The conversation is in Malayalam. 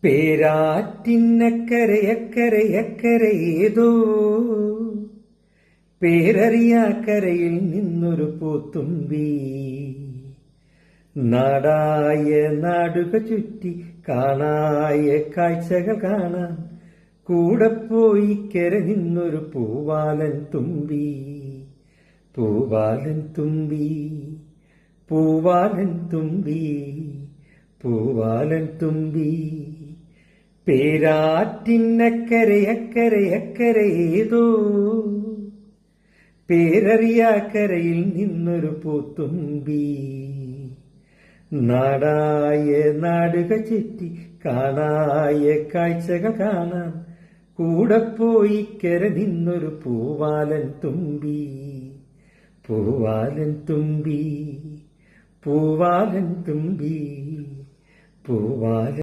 പേരാറ്റിന്നക്കരയക്കരയക്കരയേതോ പേരറിയാക്കരയിൽ നിന്നൊരു പൂത്തുമ്പി നാടായ നാടുക ചുറ്റി കാണായ കാഴ്ചകൾ കാണാൻ കൂടെ പോയി കര നിന്നൊരു പൂവാലൻ തുമ്പി പൂവാലൻ തുമ്പി പൂവാലൻ തുമ്പി പൂവാലൻ തുമ്പി പേരാറ്റിന്നക്കരയക്കരയക്കരയേതോ പേരറിയാക്കരയിൽ നിന്നൊരു പൂത്തുമ്പി നാടായ നാടുക ചുറ്റി കാണായ കാഴ്ചകൾ കാണാൻ കൂടെ പോയി കര നിന്നൊരു പൂവാലൻ തുമ്പി പൂവാലൻ തുമ്പി പൂവാലൻ തുമ്പി പൂവാലൻ